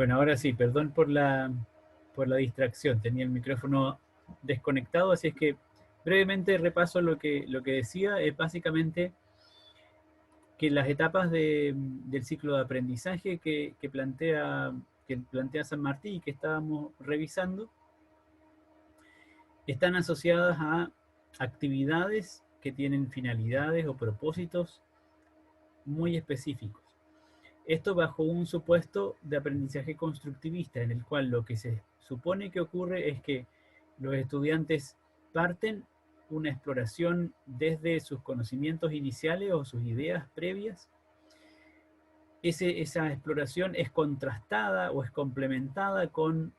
Bueno, ahora sí, perdón por la distracción. Tenía el micrófono desconectado, así es que brevemente repaso lo que decía. Es básicamente que las etapas del ciclo de aprendizaje que plantea San Martín y que estábamos revisando están asociadas a actividades que tienen finalidades o propósitos muy específicos. Esto bajo un supuesto de aprendizaje constructivista, en el cual lo que se supone que ocurre es que los estudiantes parten una exploración desde sus conocimientos iniciales o sus ideas previas. Esa exploración es contrastada o es complementada con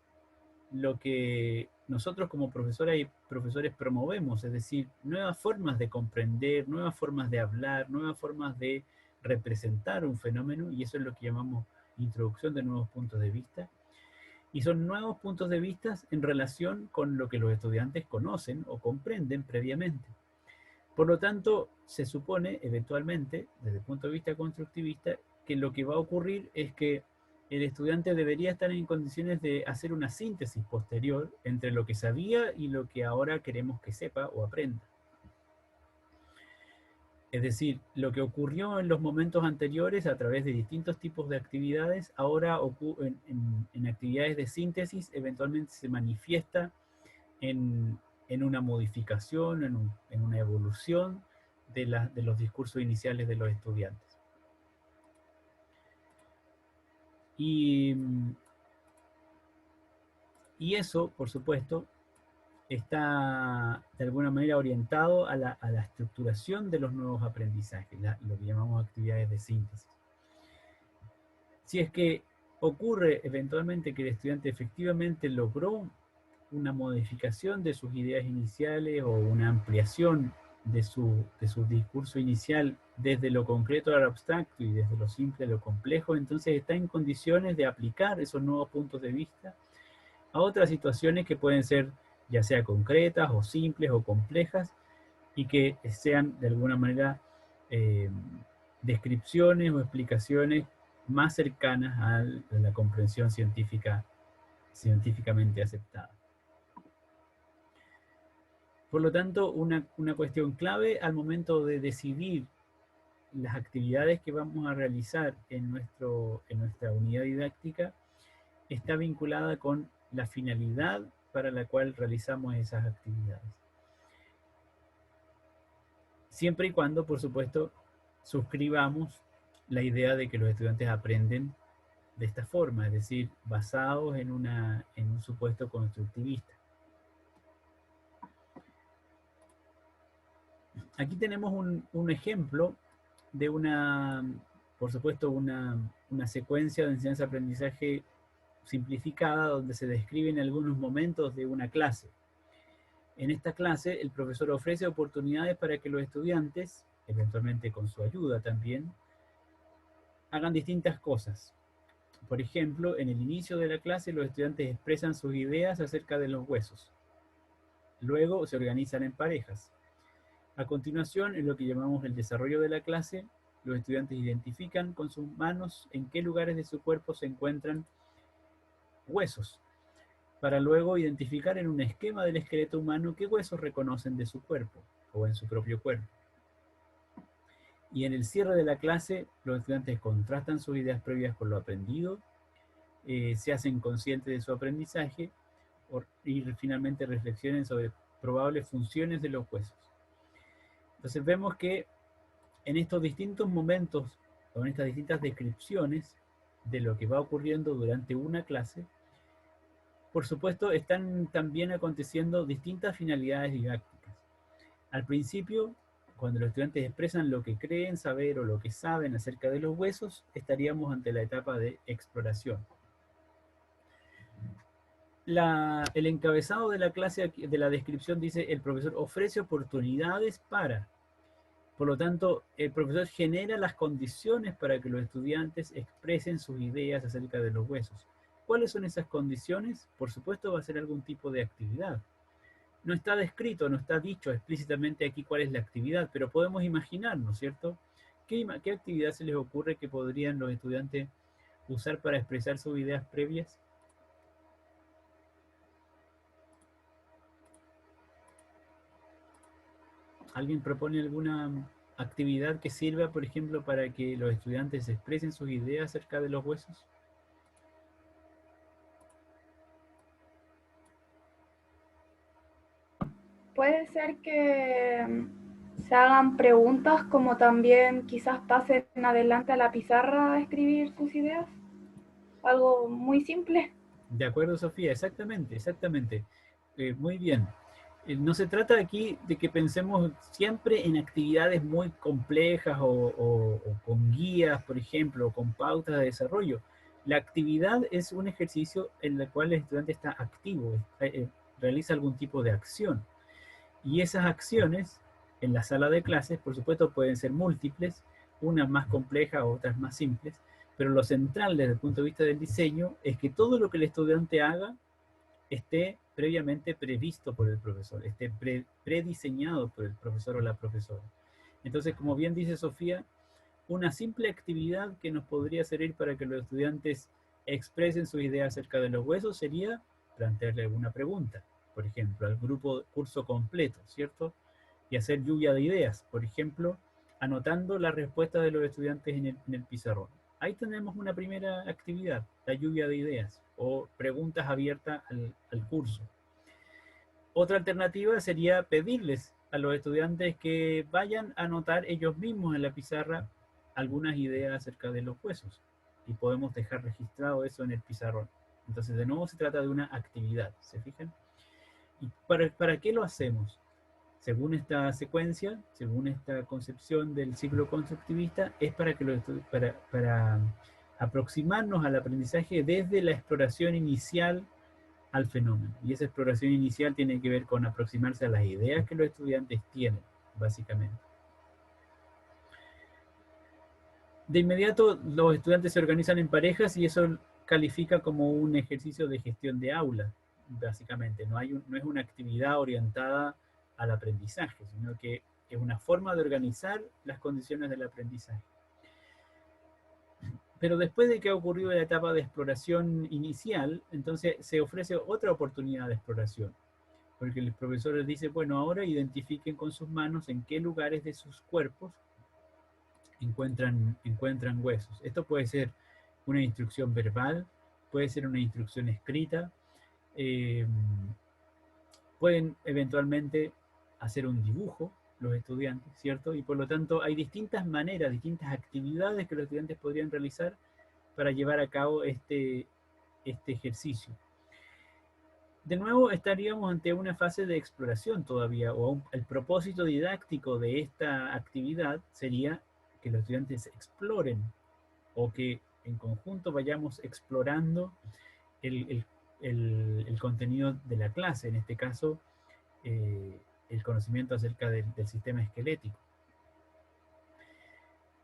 lo que nosotros como profesoras y profesores promovemos, es decir, nuevas formas de comprender, nuevas formas de hablar, nuevas formas de representar un fenómeno, y eso es lo que llamamos introducción de nuevos puntos de vista. Y son nuevos puntos de vista en relación con lo que los estudiantes conocen o comprenden previamente. Por lo tanto, se supone, eventualmente, desde el punto de vista constructivista, que lo que va a ocurrir es que el estudiante debería estar en condiciones de hacer una síntesis posterior entre lo que sabía y lo que ahora queremos que sepa o aprenda. Es decir, lo que ocurrió en los momentos anteriores a través de distintos tipos de actividades, ahora en actividades de síntesis eventualmente se manifiesta en, en una modificación, en una evolución de los discursos iniciales de los estudiantes. Y, y eso, por supuesto, está de alguna manera orientado a la estructuración de los nuevos aprendizajes, lo que llamamos actividades de síntesis. Si es que ocurre eventualmente que el estudiante efectivamente logró una modificación de sus ideas iniciales o una ampliación de su discurso inicial desde lo concreto al abstracto y desde lo simple a lo complejo, entonces está en condiciones de aplicar esos nuevos puntos de vista a otras situaciones que pueden ser ya sea concretas o simples o complejas y que sean de alguna manera eh, descripciones o explicaciones más cercanas a la comprensión científicamente aceptada. Por lo tanto, una cuestión clave al momento de decidir las actividades que vamos a realizar en nuestra unidad didáctica está vinculada con la finalidad para la cual realizamos esas actividades. Siempre y cuando, por supuesto, suscribamos la idea de que los estudiantes aprenden de esta forma, es decir, basados en un supuesto constructivista. Aquí tenemos un ejemplo de por supuesto, una secuencia de enseñanza-aprendizaje simplificada donde se describen algunos momentos de una clase. En esta clase, el profesor ofrece oportunidades para que los estudiantes, eventualmente con su ayuda también, hagan distintas cosas. Por ejemplo, en el inicio de la clase, los estudiantes expresan sus ideas acerca de los huesos. Luego se organizan en parejas. A continuación, en lo que llamamos el desarrollo de la clase, los estudiantes identifican con sus manos en qué lugares de su cuerpo se encuentran huesos, para luego identificar en un esquema del esqueleto humano qué huesos reconocen de su cuerpo o en su propio cuerpo. Y en el cierre de la clase, los estudiantes contrastan sus ideas previas con lo aprendido, se hacen conscientes de su aprendizaje y finalmente reflexionen sobre probables funciones de los huesos. Entonces vemos que en estos distintos momentos, o en estas distintas descripciones de lo que va ocurriendo durante una clase, por supuesto, están también aconteciendo distintas finalidades didácticas. Al principio, cuando los estudiantes expresan lo que creen saber o lo que saben acerca de los huesos, estaríamos ante la etapa de exploración. El encabezado de la clase, de la descripción, dice: el profesor ofrece oportunidades para. Por lo tanto, el profesor genera las condiciones para que los estudiantes expresen sus ideas acerca de los huesos. ¿Cuáles son esas condiciones? Por supuesto, va a ser algún tipo de actividad. No está descrito, no está dicho explícitamente aquí cuál es la actividad, pero podemos imaginar, ¿no es cierto? ¿Qué actividad se les ocurre que podrían los estudiantes usar para expresar sus ideas previas? ¿Alguien propone alguna actividad que sirva, por ejemplo, para que los estudiantes expresen sus ideas acerca de los huesos? Puede ser que se hagan preguntas, como también quizás pasen adelante a la pizarra a escribir sus ideas. Algo muy simple. De acuerdo, Sofía, exactamente, exactamente. Muy bien. No se trata aquí de que pensemos siempre en actividades muy complejas o con guías, por ejemplo, o con pautas de desarrollo. La actividad es un ejercicio en el cual el estudiante está activo, realiza algún tipo de acción. Y esas acciones en la sala de clases, por supuesto, pueden ser múltiples, unas más complejas, otras más simples, pero lo central desde el punto de vista del diseño es que todo lo que el estudiante haga esté previamente previsto por el profesor, esté prediseñado por el profesor o la profesora. Entonces, como bien dice Sofía, una simple actividad que nos podría servir para que los estudiantes expresen sus ideas acerca de los huesos sería plantearle alguna pregunta, por ejemplo, al grupo curso completo, ¿cierto? Y hacer lluvia de ideas, por ejemplo, anotando la respuesta de los estudiantes en el pizarrón. Ahí tenemos una primera actividad, la lluvia de ideas o preguntas abiertas al curso. Otra alternativa sería pedirles a los estudiantes que vayan a anotar ellos mismos en la pizarra algunas ideas acerca de los huesos. Y podemos dejar registrado eso en el pizarrón. Entonces, de nuevo, se trata de una actividad, ¿se fijan? ¿Y para qué lo hacemos? Según esta secuencia, según esta concepción del ciclo constructivista, es para, que para aproximarnos al aprendizaje desde la exploración inicial al fenómeno. Y esa exploración inicial tiene que ver con aproximarse a las ideas que los estudiantes tienen, básicamente. De inmediato, los estudiantes se organizan en parejas y eso califica como un ejercicio de gestión de aula, básicamente. No es una actividad orientada al aprendizaje, sino que es una forma de organizar las condiciones del aprendizaje. Pero después de que ha ocurrido la etapa de exploración inicial, entonces se ofrece otra oportunidad de exploración. Porque el profesor les dice, bueno, ahora identifiquen con sus manos en qué lugares de sus cuerpos encuentran huesos. Esto puede ser una instrucción verbal, puede ser una instrucción escrita, eh, pueden eventualmente hacer un dibujo los estudiantes, ¿cierto? Y por lo tanto hay distintas maneras, distintas actividades que los estudiantes podrían realizar para llevar a cabo este ejercicio. De nuevo, estaríamos ante una fase de exploración todavía, o el propósito didáctico de esta actividad sería que los estudiantes exploren o que en conjunto vayamos explorando el, el contenido de la clase, en este caso, el conocimiento acerca del sistema esquelético.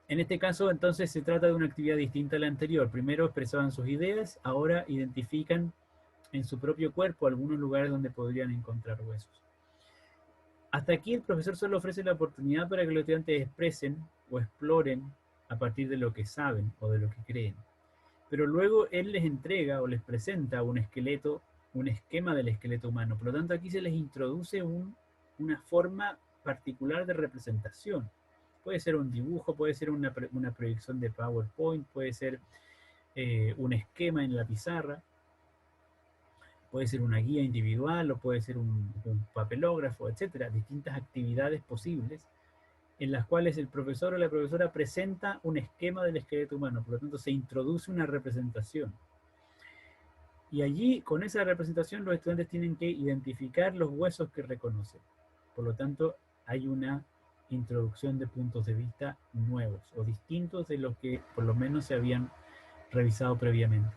En este caso, entonces, se trata de una actividad distinta a la anterior. Primero expresaban sus ideas, ahora identifican en su propio cuerpo algunos lugares donde podrían encontrar huesos. Hasta aquí el profesor solo ofrece la oportunidad para que los estudiantes expresen o exploren a partir de lo que saben o de lo que creen. Pero luego él les entrega o les presenta un esqueleto, un esquema del esqueleto humano. Por lo tanto, aquí se les introduce una forma particular de representación. Puede ser un dibujo, puede ser una proyección de PowerPoint, puede ser un esquema en la pizarra, puede ser una guía individual o puede ser un papelógrafo, etcétera, distintas actividades posibles en las cuales el profesor o la profesora presenta un esquema del esqueleto humano, por lo tanto se introduce una representación. Y allí, con esa representación, los estudiantes tienen que identificar los huesos que reconocen. Por lo tanto, hay una introducción de puntos de vista nuevos o distintos de los que por lo menos se habían revisado previamente.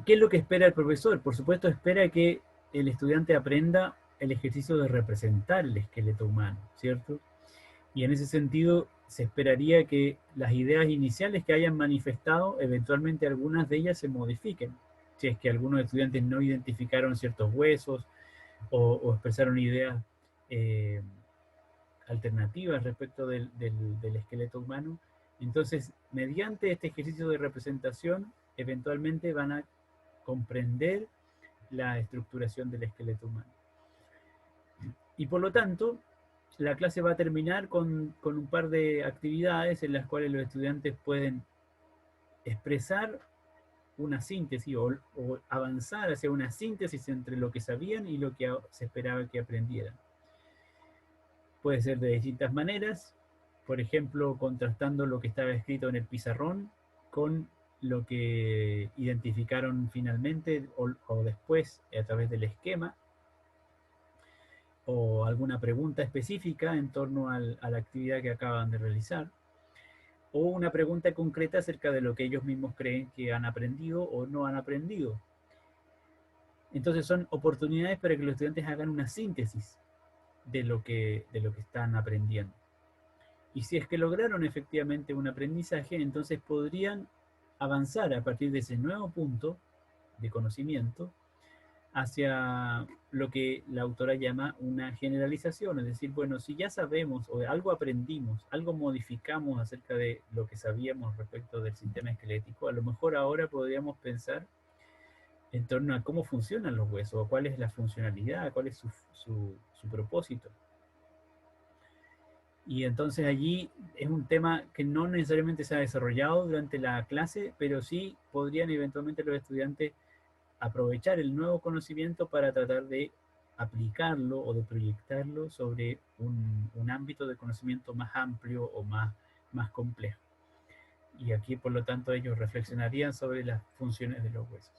¿Qué es lo que espera el profesor? Por supuesto, espera que el estudiante aprenda el ejercicio de representar el esqueleto humano, ¿cierto? Y en ese sentido, se esperaría que las ideas iniciales que hayan manifestado, eventualmente algunas de ellas se modifiquen. Si es que algunos estudiantes no identificaron ciertos huesos o expresaron ideas alternativas respecto del esqueleto humano, entonces mediante este ejercicio de representación, eventualmente van a comprender la estructuración del esqueleto humano. Y por lo tanto, la clase va a terminar con un par de actividades en las cuales los estudiantes pueden expresar una síntesis o avanzar hacia una síntesis entre lo que sabían y lo que se esperaba que aprendieran. Puede ser de distintas maneras, por ejemplo, contrastando lo que estaba escrito en el pizarrón con lo que identificaron finalmente o después a través del esquema, o alguna pregunta específica en torno a la actividad que acaban de realizar, o una pregunta concreta acerca de lo que ellos mismos creen que han aprendido o no han aprendido. Entonces son oportunidades para que los estudiantes hagan una síntesis de lo que están aprendiendo. Y si es que lograron efectivamente un aprendizaje, entonces podrían avanzar a partir de ese nuevo punto de conocimiento hacia lo que la autora llama una generalización, es decir, bueno, si ya sabemos o algo aprendimos, algo modificamos acerca de lo que sabíamos respecto del sistema esquelético, a lo mejor ahora podríamos pensar en torno a cómo funcionan los huesos, o cuál es la funcionalidad, cuál es su propósito. Y entonces allí es un tema que no necesariamente se ha desarrollado durante la clase, pero sí podrían eventualmente los estudiantes aprovechar el nuevo conocimiento para tratar de aplicarlo o de proyectarlo sobre un ámbito de conocimiento más amplio o más complejo. Y aquí, por lo tanto, ellos reflexionarían sobre las funciones de los huesos.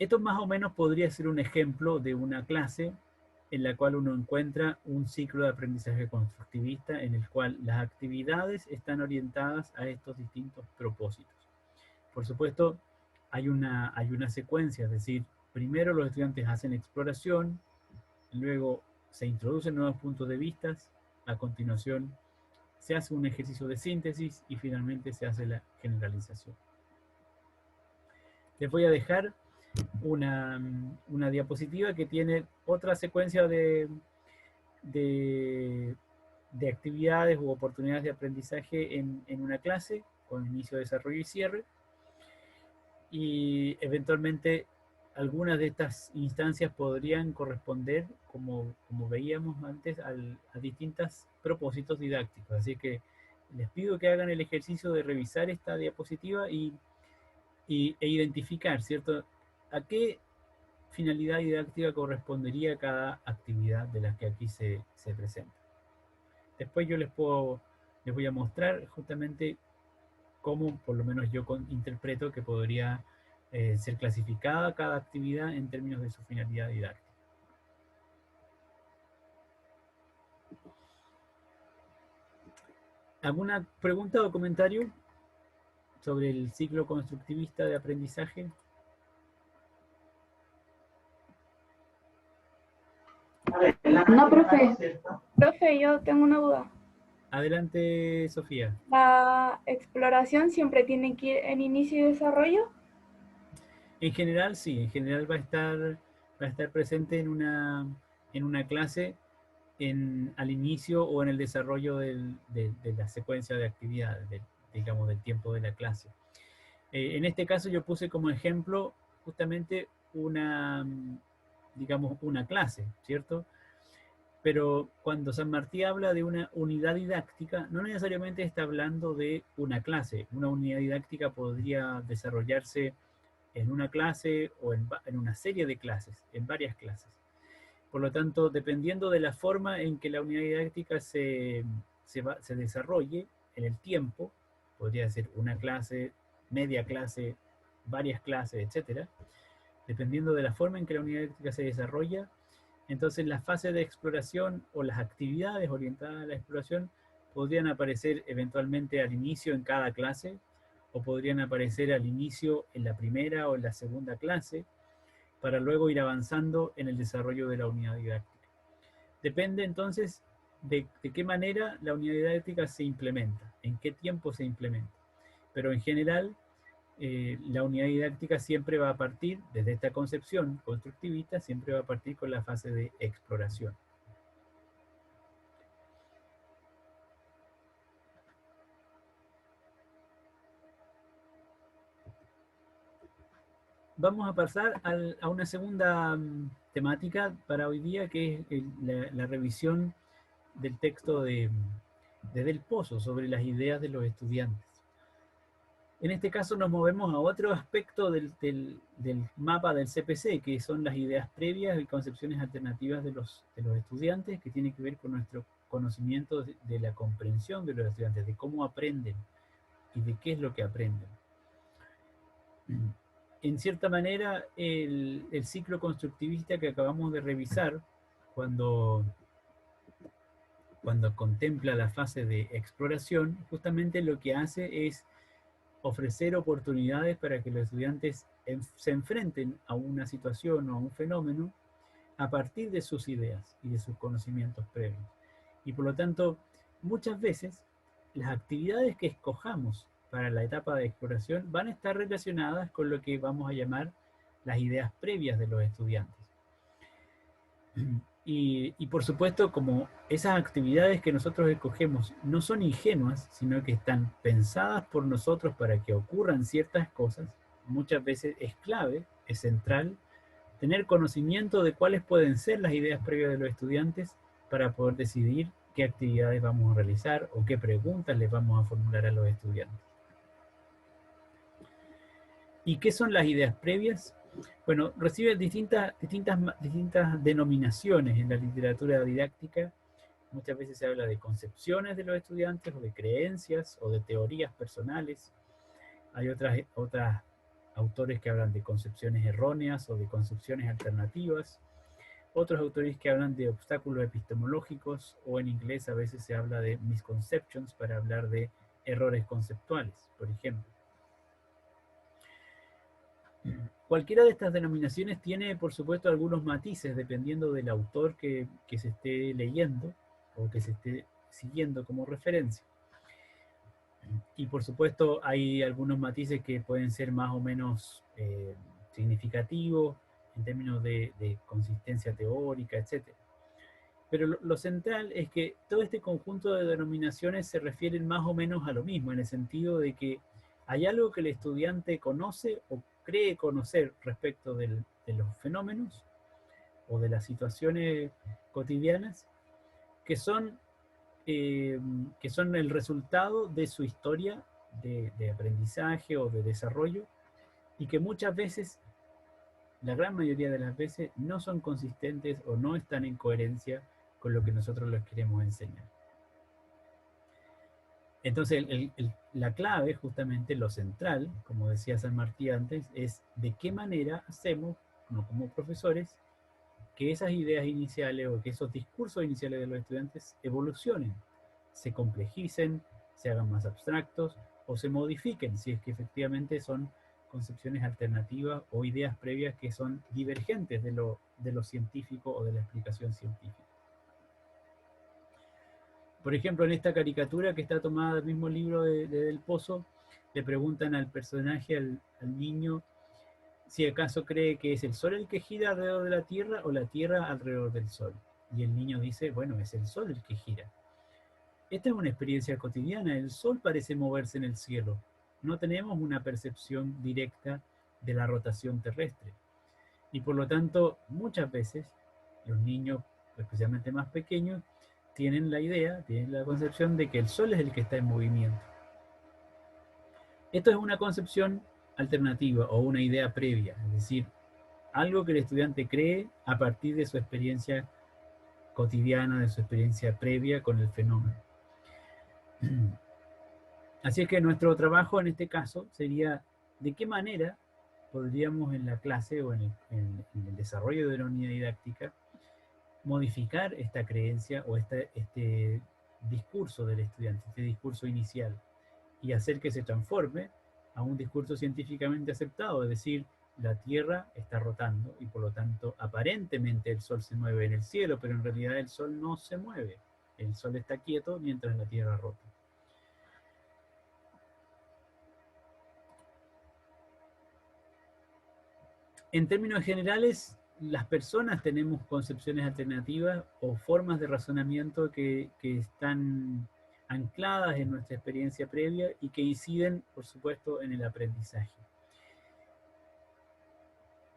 Esto más o menos podría ser un ejemplo de una clase en la cual uno encuentra un ciclo de aprendizaje constructivista en el cual las actividades están orientadas a estos distintos propósitos. Por supuesto, hay una secuencia, es decir, primero los estudiantes hacen exploración, luego se introducen nuevos puntos de vista, a continuación se hace un ejercicio de síntesis y finalmente se hace la generalización. Les voy a dejar una diapositiva que tiene otra secuencia de actividades u oportunidades de aprendizaje en una clase, con inicio, desarrollo y cierre. Y eventualmente algunas de estas instancias podrían corresponder, como veíamos antes, a distintos propósitos didácticos. Así que les pido que hagan el ejercicio de revisar esta diapositiva e identificar, ¿cierto?, a qué finalidad didáctica correspondería cada actividad de las que aquí se presenta. Después yo les voy a mostrar justamente cómo, por lo menos yo interpreto que podría ser clasificada cada actividad en términos de su finalidad didáctica. ¿Alguna pregunta o comentario sobre el ciclo constructivista de aprendizaje? No, profe. Profe, yo tengo una duda. Adelante, Sofía. ¿La exploración siempre tiene que ir en inicio y desarrollo? En general, sí. En general va a estar presente en una clase al inicio o en el desarrollo de la secuencia de actividades, digamos, del tiempo de la clase. En este caso yo puse como ejemplo justamente digamos, una clase, ¿cierto? Pero cuando San Martí habla de una unidad didáctica, no necesariamente está hablando de una clase. Una unidad didáctica podría desarrollarse en una clase o en una serie de clases, en varias clases. Por lo tanto, dependiendo de la forma en que la unidad didáctica se desarrolle en el tiempo, podría ser una clase, media clase, varias clases, etc. Dependiendo de la forma en que la unidad didáctica se desarrolla, entonces las fases de exploración o las actividades orientadas a la exploración podrían aparecer eventualmente al inicio en cada clase, o podrían aparecer al inicio en la primera o en la segunda clase, para luego ir avanzando en el desarrollo de la unidad didáctica. Depende entonces de qué manera la unidad didáctica se implementa, en qué tiempo se implementa. Pero en general, la unidad didáctica siempre va a partir, desde esta concepción constructivista, siempre va a partir con la fase de exploración. vamos a pasar a una segunda temática para hoy día, que es la revisión del texto de Del Pozo sobre las ideas de los estudiantes. En este caso nos movemos a otro aspecto del mapa del CPC, que son las ideas previas y concepciones alternativas de los estudiantes, que tiene que ver con nuestro conocimiento de la comprensión de los estudiantes, de cómo aprenden y de qué es lo que aprenden. En cierta manera, el ciclo constructivista que acabamos de revisar, cuando contempla la fase de exploración, justamente lo que hace es ofrecer oportunidades para que los estudiantes se enfrenten a una situación o a un fenómeno a partir de sus ideas y de sus conocimientos previos. Y por lo tanto, muchas veces las actividades que escojamos para la etapa de exploración van a estar relacionadas con lo que vamos a llamar las ideas previas de los estudiantes. Y por supuesto, como esas actividades que nosotros escogemos no son ingenuas, sino que están pensadas por nosotros para que ocurran ciertas cosas, muchas veces es clave, es central, tener conocimiento de cuáles pueden ser las ideas previas de los estudiantes para poder decidir qué actividades vamos a realizar o qué preguntas les vamos a formular a los estudiantes. ¿Y qué son las ideas previas? Bueno, reciben distintas denominaciones en la literatura didáctica. Muchas veces se habla de concepciones de los estudiantes, o de creencias, o de teorías personales. Hay otros autores que hablan de concepciones erróneas o de concepciones alternativas. Otros autores que hablan de obstáculos epistemológicos, o en inglés a veces se habla de misconceptions para hablar de errores conceptuales, por ejemplo. Cualquiera de estas denominaciones tiene, por supuesto, algunos matices dependiendo del autor que se esté leyendo o que se esté siguiendo como referencia. Y por supuesto hay algunos matices que pueden ser más o menos significativos en términos de consistencia teórica, etc. Pero lo central es que todo este conjunto de denominaciones se refieren más o menos a lo mismo, en el sentido de que hay algo que el estudiante conoce o cree conocer respecto de los fenómenos o de las situaciones cotidianas que son el resultado de su historia de aprendizaje o de desarrollo, y que muchas veces, la gran mayoría de las veces, no son consistentes o no están en coherencia con lo que nosotros les queremos enseñar. Entonces, la clave, justamente lo central, como decía San Martín antes, es de qué manera hacemos, como profesores, que esas ideas iniciales o que esos discursos iniciales de los estudiantes evolucionen, se complejicen, se hagan más abstractos o se modifiquen si es que efectivamente son concepciones alternativas o ideas previas que son divergentes de lo científico o de la explicación científica. Por ejemplo, en esta caricatura que está tomada del mismo libro de Del Pozo, le preguntan al personaje, al niño, si acaso cree que es el Sol el que gira alrededor de la Tierra o la Tierra alrededor del Sol. Y el niño dice, bueno, es el Sol el que gira. Esta es una experiencia cotidiana, el Sol parece moverse en el cielo. No tenemos una percepción directa de la rotación terrestre. Y por lo tanto, muchas veces, los niños, especialmente más pequeños, tienen la idea, tienen la concepción de que el Sol es el que está en movimiento. Esto es una concepción alternativa o una idea previa, es decir, algo que el estudiante cree a partir de su experiencia cotidiana, de su experiencia previa con el fenómeno. Así es que nuestro trabajo en este caso sería de qué manera podríamos en la clase o en el desarrollo de la unidad didáctica modificar esta creencia o este discurso del estudiante, este discurso inicial, y hacer que se transforme a un discurso científicamente aceptado, es decir, la Tierra está rotando y por lo tanto aparentemente el Sol se mueve en el cielo, pero en realidad el Sol no se mueve, el Sol está quieto mientras la Tierra rota. En términos generales, las personas tenemos concepciones alternativas o formas de razonamiento que están ancladas en nuestra experiencia previa y que inciden, por supuesto, en el aprendizaje.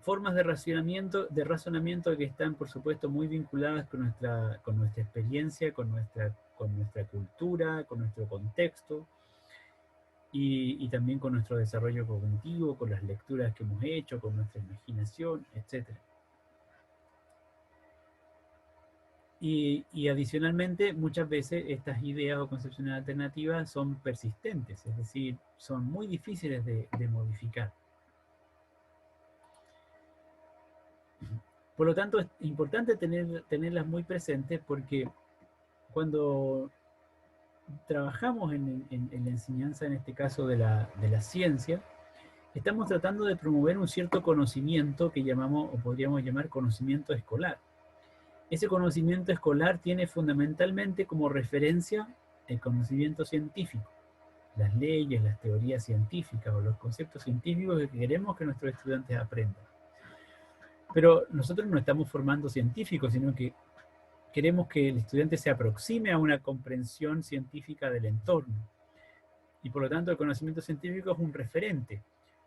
formas de razonamiento que están, por supuesto, muy vinculadas con nuestra experiencia, con nuestra cultura, con nuestro contexto, y también con nuestro desarrollo cognitivo, con las lecturas que hemos hecho, con nuestra imaginación, etc. Y adicionalmente, muchas veces estas ideas o concepciones alternativas son persistentes, es decir, son muy difíciles de modificar. Por lo tanto, es importante tenerlas muy presentes, porque cuando trabajamos en la enseñanza, en este caso de la ciencia, estamos tratando de promover un cierto conocimiento que llamamos, o podríamos llamar, conocimiento escolar. Ese conocimiento escolar tiene fundamentalmente como referencia el conocimiento científico, las leyes, las teorías científicas o los conceptos científicos que queremos que nuestros estudiantes aprendan. Pero nosotros no estamos formando científicos, sino que queremos que el estudiante se aproxime a una comprensión científica del entorno. Y por lo tanto el conocimiento científico es un referente.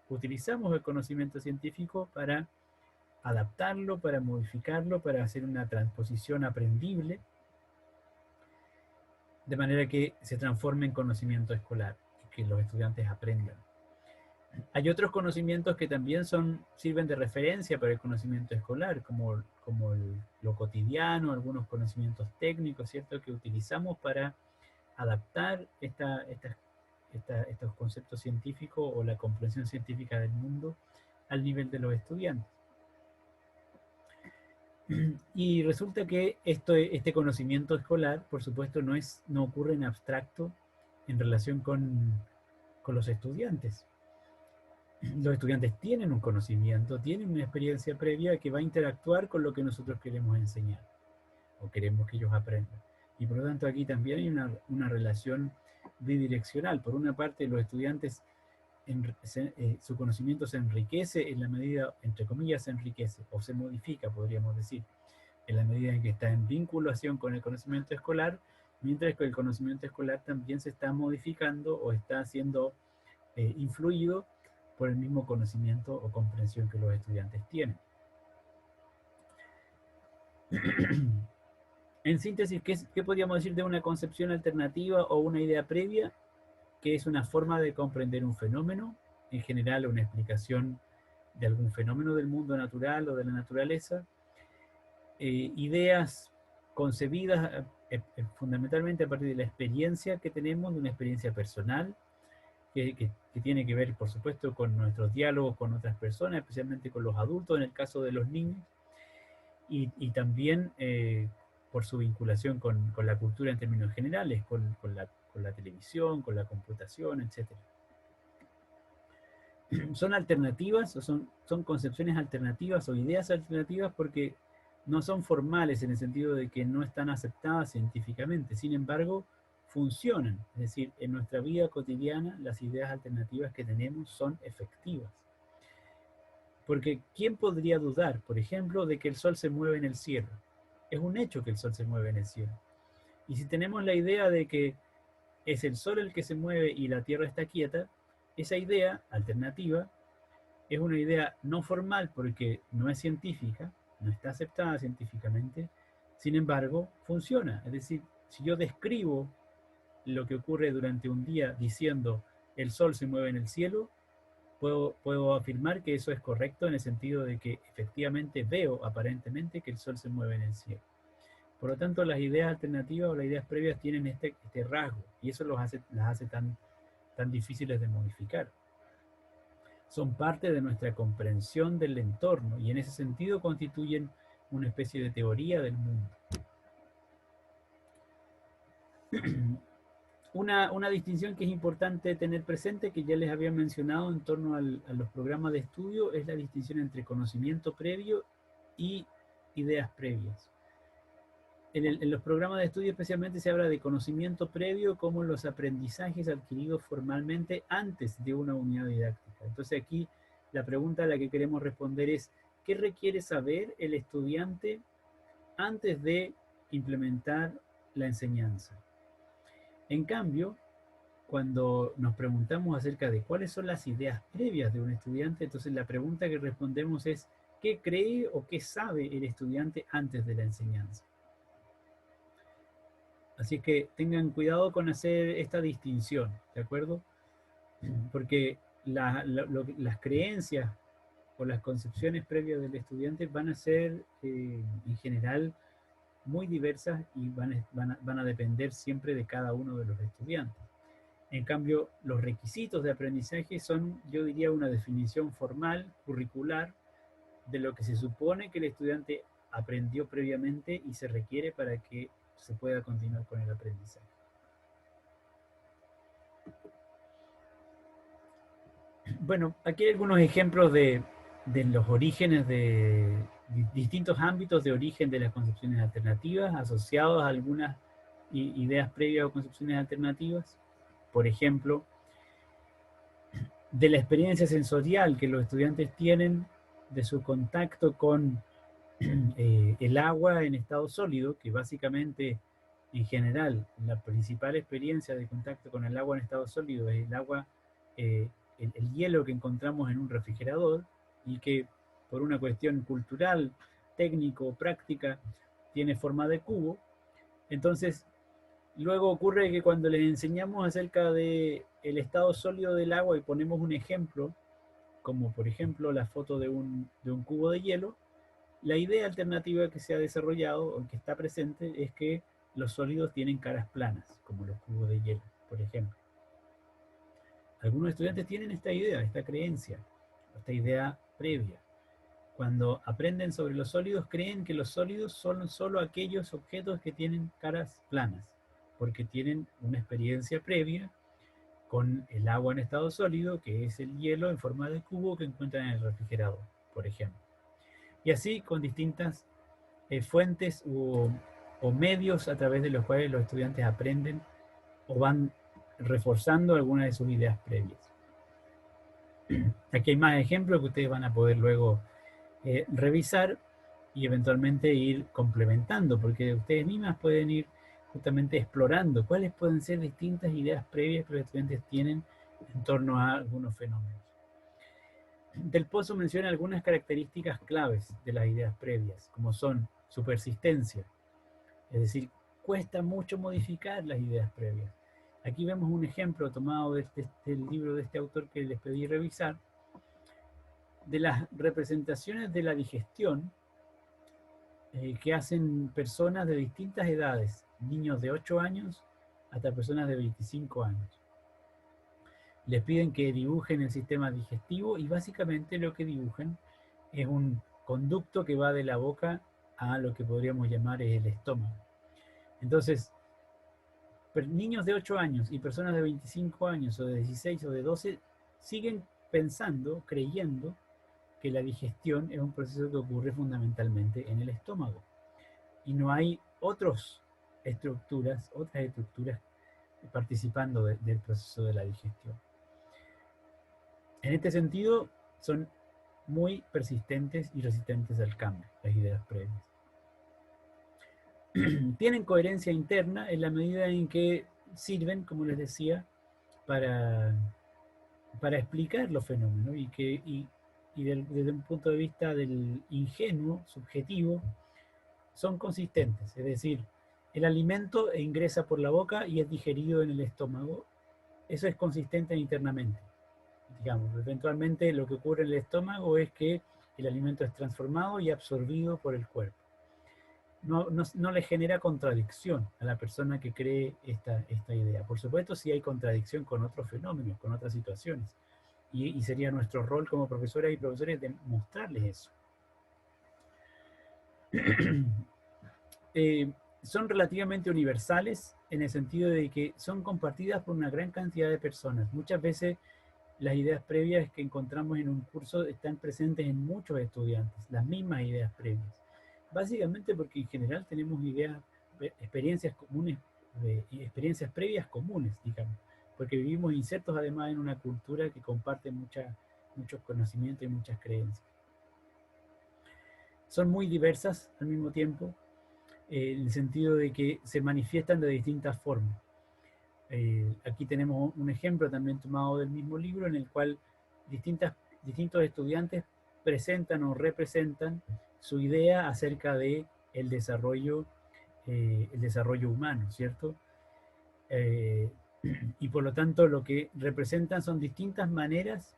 Utilizamos el conocimiento científico para adaptarlo, para modificarlo, para hacer una transposición aprendible, de manera que se transforme en conocimiento escolar y que los estudiantes aprendan. Hay otros conocimientos que también sirven de referencia para el conocimiento escolar, como lo cotidiano, algunos conocimientos técnicos, ¿cierto?, que utilizamos para adaptar estos conceptos científicos o la comprensión científica del mundo al nivel de los estudiantes. Y resulta que este conocimiento escolar, por supuesto, no ocurre en abstracto en relación con los estudiantes. Los estudiantes tienen un conocimiento, tienen una experiencia previa que va a interactuar con lo que nosotros queremos enseñar o queremos que ellos aprendan. Y por lo tanto aquí también hay una relación bidireccional. Por una parte, los estudiantes, su conocimiento se enriquece en la medida, entre comillas, se enriquece o se modifica, podríamos decir, en la medida en que está en vinculación con el conocimiento escolar, mientras que el conocimiento escolar también se está modificando o está siendo influido por el mismo conocimiento o comprensión que los estudiantes tienen. En síntesis, ¿qué podríamos decir de una concepción alternativa o una idea previa? Que es una forma de comprender un fenómeno, en general una explicación de algún fenómeno del mundo natural o de la naturaleza, ideas concebidas fundamentalmente a partir de la experiencia que tenemos, de una experiencia personal, que tiene que ver, por supuesto, con nuestros diálogos con otras personas, especialmente con los adultos, en el caso de los niños, y también por su vinculación con la cultura en términos generales, con la televisión, con la computación, etc. Son alternativas, o son concepciones alternativas o ideas alternativas porque no son formales en el sentido de que no están aceptadas científicamente. Sin embargo, funcionan. Es decir, en nuestra vida cotidiana las ideas alternativas que tenemos son efectivas. Porque ¿quién podría dudar, por ejemplo, de que el sol se mueve en el cielo? Es un hecho que el sol se mueve en el cielo. Y si tenemos la idea de que es el sol el que se mueve y la tierra está quieta, esa idea alternativa es una idea no formal porque no es científica, no está aceptada científicamente, sin embargo, funciona. Es decir, si yo describo lo que ocurre durante un día diciendo el sol se mueve en el cielo, puedo afirmar que eso es correcto en el sentido de que efectivamente veo aparentemente que el sol se mueve en el cielo. Por lo tanto, las ideas alternativas o las ideas previas tienen este rasgo y eso las hace tan difíciles de modificar. Son parte de nuestra comprensión del entorno y en ese sentido constituyen una especie de teoría del mundo. Una distinción que es importante tener presente, que ya les había mencionado en torno a los programas de estudio, es la distinción entre conocimiento previo y ideas previas. En los programas de estudio especialmente se habla de conocimiento previo como los aprendizajes adquiridos formalmente antes de una unidad didáctica. Entonces aquí la pregunta a la que queremos responder es, ¿qué requiere saber el estudiante antes de implementar la enseñanza? En cambio, cuando nos preguntamos acerca de cuáles son las ideas previas de un estudiante, entonces la pregunta que respondemos es, qué cree o qué sabe el estudiante antes de la enseñanza. Así que tengan cuidado con hacer esta distinción, ¿de acuerdo? Porque las creencias o las concepciones previas del estudiante van a ser, en general, muy diversas y van a depender siempre de cada uno de los estudiantes. En cambio, los requisitos de aprendizaje son, yo diría, una definición formal, curricular, de lo que se supone que el estudiante aprendió previamente y se requiere para que se pueda continuar con el aprendizaje. Bueno, aquí hay algunos ejemplos de los orígenes de distintos ámbitos de origen de las concepciones alternativas asociados a algunas ideas previas o concepciones alternativas. Por ejemplo, de la experiencia sensorial que los estudiantes tienen de su contacto con el agua en estado sólido, que básicamente, en general, la principal experiencia de contacto con el agua en estado sólido es el agua, el hielo que encontramos en un refrigerador y que por una cuestión cultural, técnico, práctica, tiene forma de cubo. Entonces, luego ocurre que cuando les enseñamos acerca del estado sólido del agua y ponemos un ejemplo, como por ejemplo la foto de un cubo de hielo, la idea alternativa que se ha desarrollado o que está presente es que los sólidos tienen caras planas, como los cubos de hielo, por ejemplo. Algunos estudiantes tienen esta idea, esta creencia, esta idea previa. Cuando aprenden sobre los sólidos, creen que los sólidos son solo aquellos objetos que tienen caras planas, porque tienen una experiencia previa con el agua en estado sólido, que es el hielo en forma de cubo que encuentran en el refrigerador, por ejemplo. Y así con distintas fuentes o medios a través de los cuales los estudiantes aprenden o van reforzando algunas de sus ideas previas. Aquí hay más ejemplos que ustedes van a poder luego revisar y eventualmente ir complementando, porque ustedes mismas pueden ir justamente explorando cuáles pueden ser distintas ideas previas que los estudiantes tienen en torno a algunos fenómenos. Del Pozo menciona algunas características claves de las ideas previas, como son su persistencia, es decir, cuesta mucho modificar las ideas previas. Aquí vemos un ejemplo tomado del libro de este autor que les pedí revisar, de las representaciones de la digestión que hacen personas de distintas edades, niños de 8 años hasta personas de 25 años. Les piden que dibujen el sistema digestivo y básicamente lo que dibujan es un conducto que va de la boca a lo que podríamos llamar el estómago. Entonces, niños de 8 años y personas de 25 años o de 16 o de 12 siguen pensando, creyendo que la digestión es un proceso que ocurre fundamentalmente en el estómago. Y no hay otras estructuras participando del proceso de la digestión. En este sentido, son muy persistentes y resistentes al cambio, las ideas previas. Tienen coherencia interna en la medida en que sirven, como les decía, para explicar los fenómenos y desde un punto de vista del ingenuo, subjetivo, son consistentes. Es decir, el alimento ingresa por la boca y es digerido en el estómago. Eso es consistente internamente. Digamos, eventualmente lo que ocurre en el estómago es que el alimento es transformado y absorbido por el cuerpo. No le genera contradicción a la persona que cree esta idea. Por supuesto, sí hay contradicción con otros fenómenos, con otras situaciones. Y sería nuestro rol como profesoras y profesores de mostrarles eso. Son relativamente universales en el sentido de que son compartidas por una gran cantidad de personas. Muchas veces las ideas previas que encontramos en un curso están presentes en muchos estudiantes, las mismas ideas previas. Básicamente porque en general tenemos experiencias comunes, experiencias previas comunes, digamos, porque vivimos insertos además en una cultura que comparte muchos conocimientos y muchas creencias. Son muy diversas al mismo tiempo, en el sentido de que se manifiestan de distintas formas. Aquí tenemos un ejemplo también tomado del mismo libro en el cual distintos estudiantes presentan o representan su idea acerca de el desarrollo humano, ¿cierto? Y por lo tanto lo que representan son distintas maneras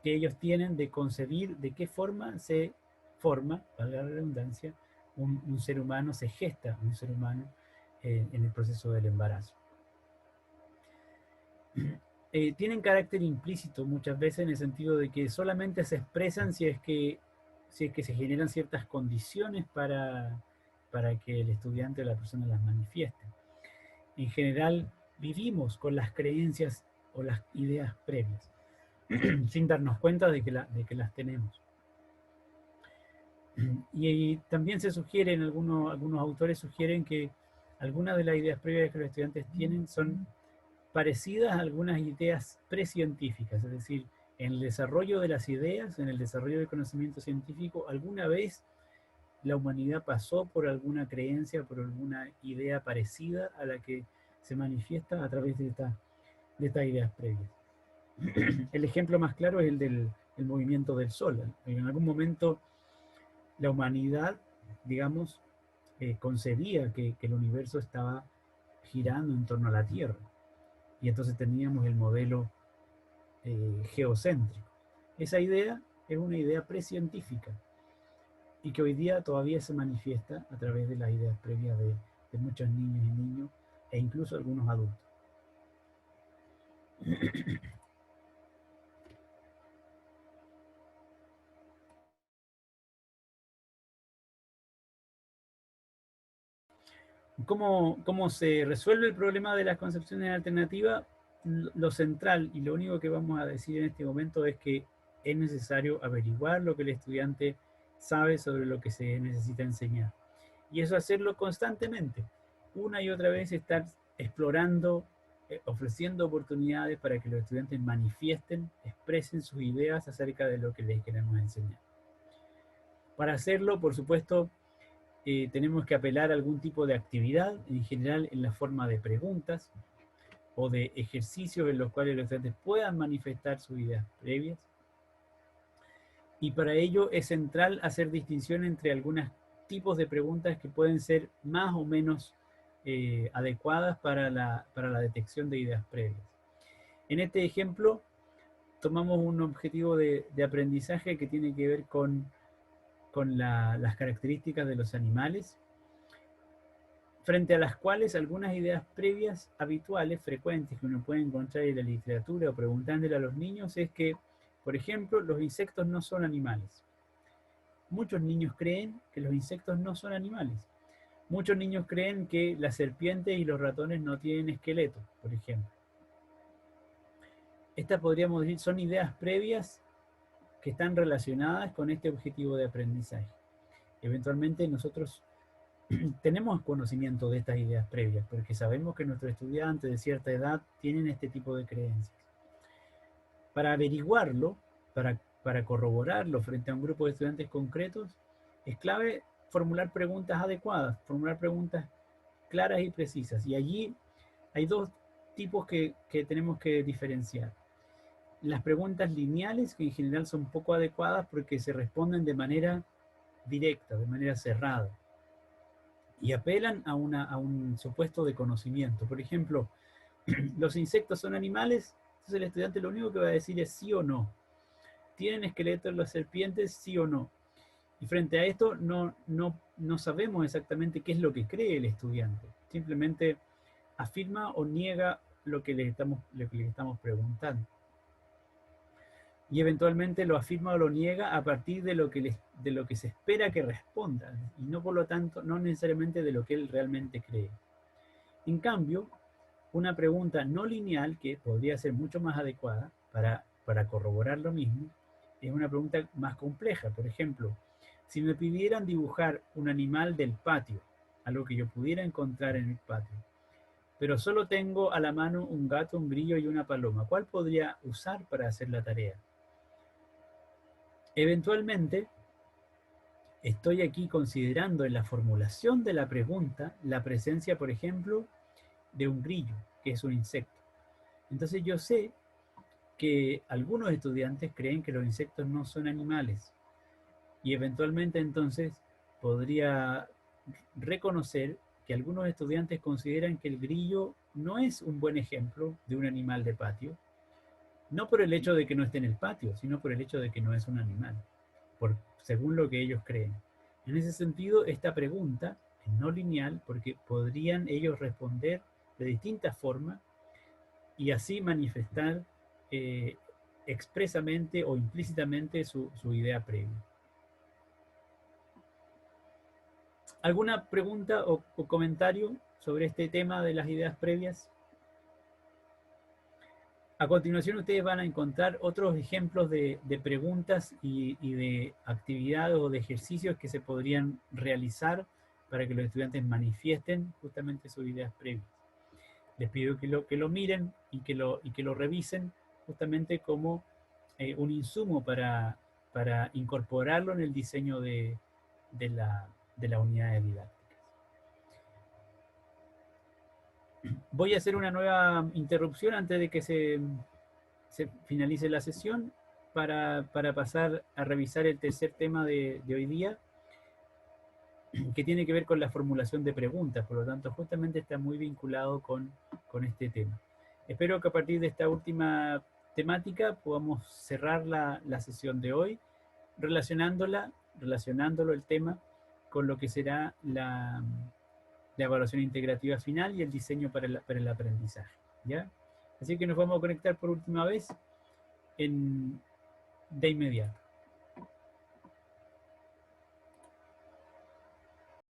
que ellos tienen de concebir de qué forma se forma, valga la redundancia, un ser humano, se gesta un ser humano en el proceso del embarazo. Tienen carácter implícito muchas veces en el sentido de que solamente se expresan si es que se generan ciertas condiciones para que el estudiante o la persona las manifieste. En general, vivimos con las creencias o las ideas previas, sin darnos cuenta de que las tenemos. Y también se sugieren, algunos autores sugieren que algunas de las ideas previas que los estudiantes tienen son parecidas a algunas ideas precientíficas, es decir, en el desarrollo de las ideas, en el desarrollo del conocimiento científico, alguna vez la humanidad pasó por alguna creencia, por alguna idea parecida a la que se manifiesta a través de estas ideas previas. El ejemplo más claro es el del movimiento del Sol. En algún momento la humanidad, digamos, concebía que el universo estaba girando en torno a la Tierra. Y entonces teníamos el modelo geocéntrico. Esa idea es una idea precientífica y que hoy día todavía se manifiesta a través de las ideas previas de muchos niños y niños e incluso algunos adultos. ¿Cómo se resuelve el problema de las concepciones alternativas? Lo central y lo único que vamos a decir en este momento es que es necesario averiguar lo que el estudiante sabe sobre lo que se necesita enseñar. Y eso hacerlo constantemente. Una y otra vez estar explorando, ofreciendo oportunidades para que los estudiantes manifiesten, expresen sus ideas acerca de lo que les queremos enseñar. Para hacerlo, por supuesto, tenemos que apelar a algún tipo de actividad, en general en la forma de preguntas o de ejercicios en los cuales los estudiantes puedan manifestar sus ideas previas. Y para ello es central hacer distinción entre algunos tipos de preguntas que pueden ser más o menos adecuadas para la detección de ideas previas. En este ejemplo, tomamos un objetivo de aprendizaje que tiene que ver con las características de los animales, frente a las cuales algunas ideas previas habituales, frecuentes, que uno puede encontrar en la literatura o preguntándole a los niños, es que, por ejemplo, los insectos no son animales. Muchos niños creen que los insectos no son animales. Muchos niños creen que las serpientes y los ratones no tienen esqueleto, por ejemplo. Estas, podríamos decir, son ideas previas que están relacionadas con este objetivo de aprendizaje. Eventualmente nosotros tenemos conocimiento de estas ideas previas, porque sabemos que nuestros estudiantes de cierta edad tienen este tipo de creencias. Para averiguarlo, para corroborarlo frente a un grupo de estudiantes concretos, es clave formular preguntas adecuadas, formular preguntas claras y precisas. Y allí hay dos tipos que tenemos que diferenciar. Las preguntas lineales, que en general son poco adecuadas porque se responden de manera directa, de manera cerrada, y apelan a un supuesto de conocimiento. Por ejemplo, ¿los insectos son animales? Entonces el estudiante lo único que va a decir es sí o no. ¿Tienen esqueletos las serpientes? Sí o no. Y frente a esto no sabemos exactamente qué es lo que cree el estudiante. Simplemente afirma o niega lo que le estamos preguntando. Y eventualmente lo afirma o lo niega a partir de lo que se espera que responda, y no, por lo tanto, no necesariamente de lo que él realmente cree. En cambio, una pregunta no lineal, que podría ser mucho más adecuada para corroborar lo mismo, es una pregunta más compleja. Por ejemplo, si me pidieran dibujar un animal del patio, algo que yo pudiera encontrar en el patio, pero solo tengo a la mano un gato, un grillo y una paloma, ¿cuál podría usar para hacer la tarea? Eventualmente, estoy aquí considerando en la formulación de la pregunta la presencia, por ejemplo, de un grillo, que es un insecto. Entonces yo sé que algunos estudiantes creen que los insectos no son animales y eventualmente entonces podría reconocer que algunos estudiantes consideran que el grillo no es un buen ejemplo de un animal de patio, no por el hecho de que no esté en el patio, sino por el hecho de que no es un animal, según lo que ellos creen. En ese sentido, esta pregunta es no lineal porque podrían ellos responder de distintas formas y así manifestar expresamente o implícitamente su idea previa. ¿Alguna pregunta o comentario sobre este tema de las ideas previas? A continuación ustedes van a encontrar otros ejemplos de preguntas y de actividades o de ejercicios que se podrían realizar para que los estudiantes manifiesten justamente sus ideas previas. Les pido que lo miren y que lo revisen justamente como un insumo para incorporarlo en el diseño de la unidad didáctica. Voy a hacer una nueva interrupción antes de que se finalice la sesión para pasar a revisar el tercer tema de hoy día, que tiene que ver con la formulación de preguntas, por lo tanto justamente está muy vinculado con este tema. Espero que a partir de esta última temática podamos cerrar la sesión de hoy, relacionándolo el tema con lo que será la evaluación integrativa final y el diseño para el aprendizaje, ¿ya? Así que nos vamos a conectar por última vez de inmediato.